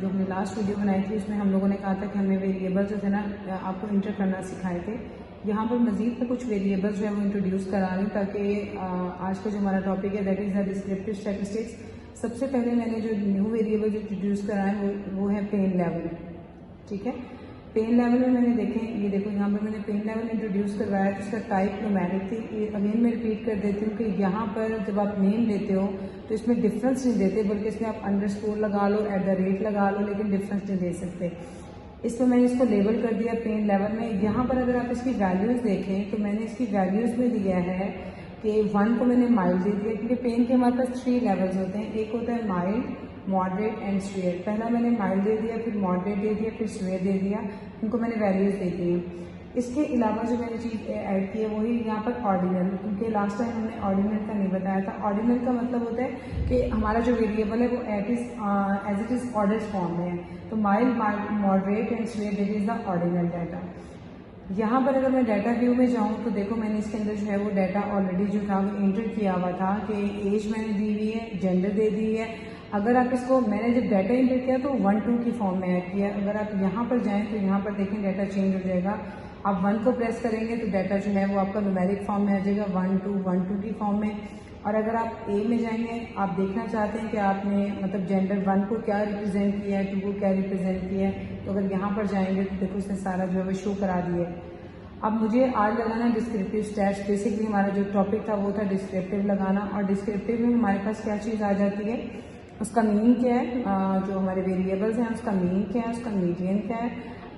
जो हमने last video बनाई थी उसमें हम लोगों ने कहा था कि हमें वेरिएबल जो थे ना आपको इंटर करना सिखाए थे। यहाँ पर मजीद में कुछ वेरिएबल्स जो है वो इंट्रोड्यूस करा रही हूँ ताकि आज का जो हमारा टॉपिक है that is the descriptive statistics. सबसे पहले मैंने जो न्यू वेरिएबल इंट्रोड्यूस करा है वो है पेन लेवल। ठीक है, पेन लेवल में मैंने देखें, ये देखो यहाँ पर मैंने पेन लेवल इंट्रोड्यूस करवाया तो इसका टाइप न्यूमेरिक थी। अगेन मैं रिपीट कर देती हूँ कि यहाँ पर जब आप नेम देते हो तो इसमें डिफरेंस नहीं देते, बल्कि इसमें आप अंडरस्कोर लगा लो, @ लगा लो, लेकिन डिफरेंस नहीं दे सकते। इसमें मैंने इसको लेबल कर दिया पेन लेवल में। यहाँ पर अगर आप इसकी वैल्यूज़ देखें तो मैंने इसकी वैल्यूज़ में दिया है कि 1 को मैंने माइल्ड दे दिया, क्योंकि पेन के हमारे पास 3 लेवल्स होते हैं। एक होता है माइल्ड, मॉडरेट एंड स्वेयर। पहला मैंने माइल्ड दे दिया, फिर मॉडरेट दे दिया, फिर स्वेयर दे दिया। इनको मैंने वैल्यूज़ दे दी हैं। इसके अलावा जो मैंने चीज़ ऐड की है वही यहाँ पर ऑर्डिनल, क्योंकि लास्ट टाइम हमने ऑर्डिनल का नहीं बताया था। ऑर्डिनल का मतलब होता है कि हमारा जो वेरिएबल है वो as it is order form में है। तो mild, moderate and severe that is the ordinal data. यहाँ पर अगर मैं डाटा व्यू में जाऊँ तो देखो मैंने इसके अंदर जो है वो डाटा ऑलरेडी जो था वो इंटर किया हुआ था कि एज मैंने दी हुई है, जेंडर दे दी है। अगर आप इसको, मैंने जब डाटा इंटर किया तो 1 2 की फॉर्म में ऐड किया। अगर आप यहाँ पर जाएं तो यहाँ पर देखें डाटा चेंज हो जाएगा। आप 1 को प्रेस करेंगे तो डाटा जो है वो आपका न्यूमेरिक फॉर्म में आ जाएगा 1 2 की फॉर्म में। और अगर आप ए में जाएंगे, आप देखना चाहते हैं कि आपने मतलब जेंडर 1 को क्या रिप्रेजेंट किया है, 2 को क्या रिप्रेजेंट किया है, तो अगर यहाँ पर जाएंगे तो देखो उसने सारा जो है वो शो करा दिया है। अब मुझे आज लगाना डिस्क्रिप्टिव स्टैट्स। बेसिकली हमारा जो टॉपिक था वो था डिस्क्रिप्टिव लगाना। और डिस्क्रिप्टिव में हमारे पास क्या चीज़ आ जाती है, उसका मीनिंग क्या है, जो हमारे वेरिएबल्स हैं उसका मीनिंग क्या है, उसका मीडियन क्या है,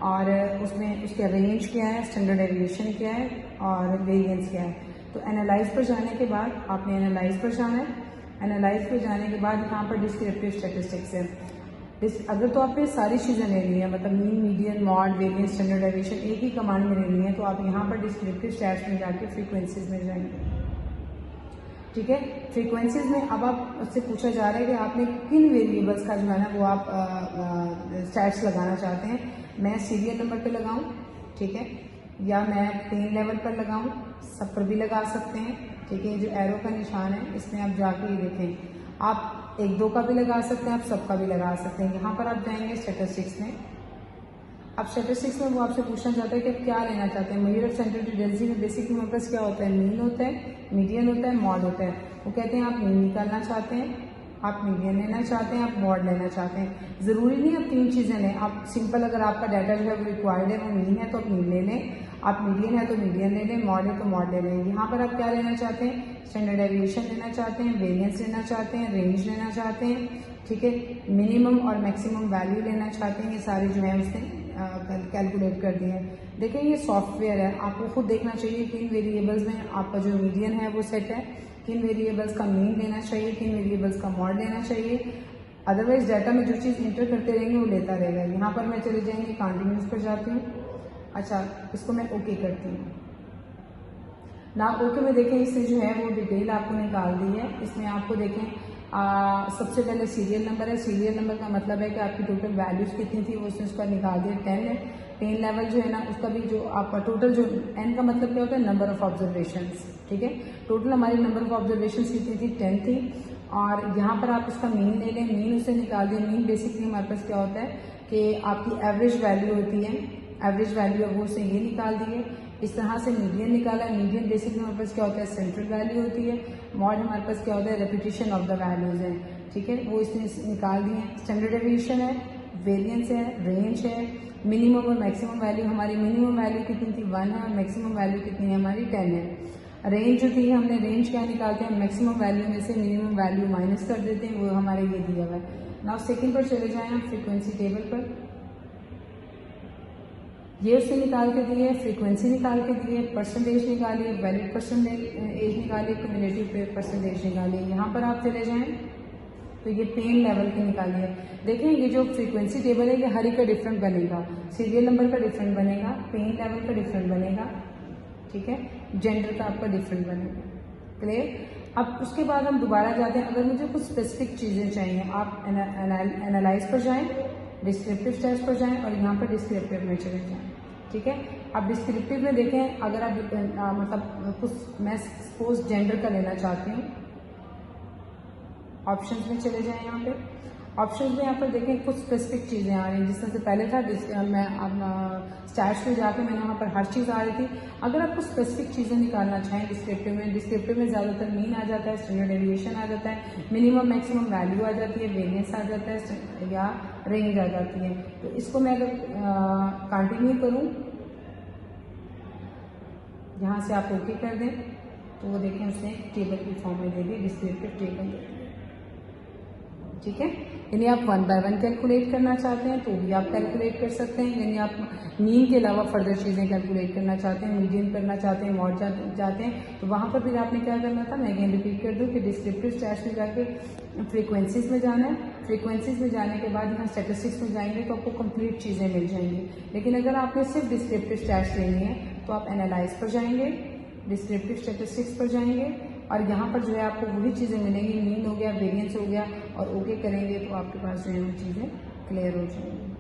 और उसमें उसके रेंज क्या है, स्टैंडर्ड डेविएशन क्या है, और वेरिएंस क्या है। तो एनालाइज पर जाने के बाद आपने एनालाइज पर जाना है। एनालाइज पर जाने के बाद यहाँ पर डिस्क्रिप्टिव स्टैटिस्टिक्स है। अगर तो आपने सारी चीज़ें लेनी है, मतलब mean, median, mod, variance, standard deviation एक ही कमांड में लेनी है, तो आप यहाँ पर डिस्क्रिप्टिव स्टैट्स में जाके फ्रीक्वेंसीज में जाएंगे। ठीक है, फ्रीक्वेंसीज में अब आप उससे पूछा जा रहा है कि आपने किन वेरिएबल्स का जो है ना वो आप स्टैट्स लगाना चाहते हैं। मैं सीरियल नंबर पे लगाऊं, ठीक है, या मैं पेन लेवल पर लगाऊं, सब पर भी लगा सकते हैं। ठीक है, जो एरो का निशान है इसमें आप जाके ये देखें, आप 1 2 का भी लगा सकते हैं, आप सबका भी लगा सकते हैं। यहाँ पर आप जाएंगे स्टैटिस्टिक्स में। अब स्टैटिस्टिक्स में वो आपसे पूछना चाहता है कि आप क्या लेना चाहते हैं। मेजर ऑफ सेंट्रल टेंडेंसी में बेसिकली हमारे पास क्या होता है, मीन होता है, मीडियन होता है, मॉड होता है। वो कहते हैं आप मीन निकालना चाहते हैं, आप मीडियन लेना चाहते हैं, आप मॉड लेना चाहते हैं। ज़रूरी नहीं आप 3 चीज़ें लें। आप सिंपल, अगर आपका डाटा जो है वो रिक्वायर्ड है, वो मीन है तो आप मीन ले लें, आप मीडियन है तो मीडियन ले लें, मॉड है तो मॉड ले लें। यहाँ पर आप क्या लेना चाहते हैं, स्टैंडर्ड डेविएशन लेना चाहते हैं, वेरिएंस लेना चाहते हैं, रेंज लेना चाहते हैं। ठीक है, मिनिमम और मैक्सिमम वैल्यू लेना चाहते हैं। ये सारे जो है उसने कैलकुलेट कर दिए हैं। देखें ये सॉफ्टवेयर है, आपको खुद देखना चाहिए कि इन वेरिएबल्स में आपका जो मीडियन है वो सेट है, किन वेरिएबल्स का मीन लेना चाहिए, किन वेरिएबल्स का मॉड लेना चाहिए। अदरवाइज डाटा में जो चीज़ इंटर करते रहेंगे वो लेता रहेगा। यहाँ पर मैं चले जाएंगे कंटिन्यूस पर जाती हूँ। अच्छा, इसको मैं ओके करती हूँ ना। ओके में देखें इससे जो है वो डिटेल आपको निकाल दी है। इसमें आपको देखें सबसे पहले सीरियल नंबर है। सीरियल नंबर का मतलब है कि आपकी टोटल वैल्यूज कितनी थी, वो उसने उसका निकाल दिया 10 है। पेन लेवल जो है ना उसका भी जो आपका टोटल जो एन का मतलब क्या होता है, नंबर ऑफ ऑब्जर्वेशंस। ठीक है, टोटल हमारी नंबर ऑफ ऑब्जर्वेशंस कितनी थी, 10 थी। और यहाँ पर आप इसका मीन ले लें, मीन उससे निकाल दिया। मीन बेसिकली हमारे पास क्या होता है कि आपकी एवरेज वैल्यू होती है, एवरेज वैल्यू है वो उससे ये निकाल दी है। इस तरह से मीडियन निकाला है। मीडियन बेसिकली हमारे पास क्या होता है, सेंट्रल वैल्यू होती है। मॉड हमारे पास क्या होता है, रेपिटेशन ऑफ द वैल्यूज है। ठीक है, वो इसने निकाल दिए हैं। स्टैंडर्ड डेविएशन है, वेरिएंस है, रेंज है, मिनिमम और मैक्सिमम वैल्यू। हमारी मिनिमम वैल्यू कितनी थी, 1 है, और मैक्सिमम वैल्यू कितनी है हमारी, 10 है। रेंज जो थी, हमने रेंज क्या निकालते हैं, मैक्सिमम वैल्यू में से मिनिमम वैल्यू माइनस कर देते हैं, वो हमारे ये दिया हुआ है। नाउ सेकंड पर चले जाएं हम, फ्रीक्वेंसी टेबल पर। ये उससे निकाल के दिए, फ्रीक्वेंसी निकाल के दिए, परसेंटेज निकालिए, वैलिड परसेंटेज निकालिए, क्यूमुलेटिव परसेंटेज निकालिए। यहाँ पर आप चले जाएं तो ये पेन लेवल के निकालिए। देखें ये जो फ्रीक्वेंसी टेबल है ये हर एक का डिफरेंट बनेगा, सीरियल नंबर का डिफरेंट बनेगा, पेन लेवल का डिफरेंट बनेगा, ठीक है, जेंडर का आपका डिफरेंट बनेगा। क्लियर। अब उसके बाद हम दोबारा जाते हैं। अगर मुझे कुछ स्पेसिफिक चीज़ें चाहिए, आप एनालाइज पर जाएं, डिस्क्रिप्टिव स्टैट्स पर जाएं और यहाँ पर डिस्क्रिप्टिव में चले जाएं। ठीक है, अब डिस्क्रिप्टिव में देखें, अगर आप मतलब कुछ, मैं सपोज जेंडर का लेना चाहती हूँ, ऑप्शंस में चले जाएं। यहाँ पे ऑप्शंस में यहाँ पर देखें कुछ स्पेसिफिक चीज़ें आ रही हैं, जिस तरह से पहले था मैं अब स्टैट्स में जाके मैंने वहाँ पर हर चीज़ आ रही थी। अगर आपको स्पेसिफिक चीज़ें निकालना चाहें डिस्क्रिप्टिव में ज़्यादातर मीन आ जाता है, स्टैंडर्ड डेविएशन आ जाता है, मिनिमम मैक्सिमम वैल्यू आ जाती है, वेरियंस आ जाता है या रेंज आ जाती है। तो इसको मैं अगर कंटिन्यू करूँ, यहाँ से आप ओके कर दें तो वो देखें उसने टेबल की फॉर्म में दे दी, डिस्क्रिप्टिव टेबल दे दी। ठीक है, यानी आप 1 बाय 1 कैलकुलेट करना चाहते हैं तो भी आप कैलकुलेट कर सकते हैं। यानी आप मीन के अलावा फर्दर चीज़ें कैलकुलेट करना चाहते हैं, मीडियन करना चाहते हैं, मॉड चाहते हैं, तो वहाँ पर फिर आपने क्या करना था, मैं अगेन रिपीट कर दूँ कि डिस्क्रिप्टिव स्टैट्स में जाके फ्रीक्वेंसीज में जाना है। फ्रीक्वेंसीज में जाने के बाद यहाँ स्टैटिस्टिक्स में जाएंगे तो आपको कंप्लीट चीज़ें मिल जाएंगी। लेकिन अगर आपने सिर्फ डिस्क्रिप्टिव स्टैट्स लेनी है तो आप एनालाइज पर जाएंगे, डिस्क्रिप्टिव स्टैटिस्टिक्स पर जाएंगे और यहाँ पर जो है आपको वही चीज़ें मिलेंगी, मीन हो गया, वेरिएंस हो गया, और ओके करेंगे तो आपके पास जो है वो चीज़ें क्लियर हो जाएंगी।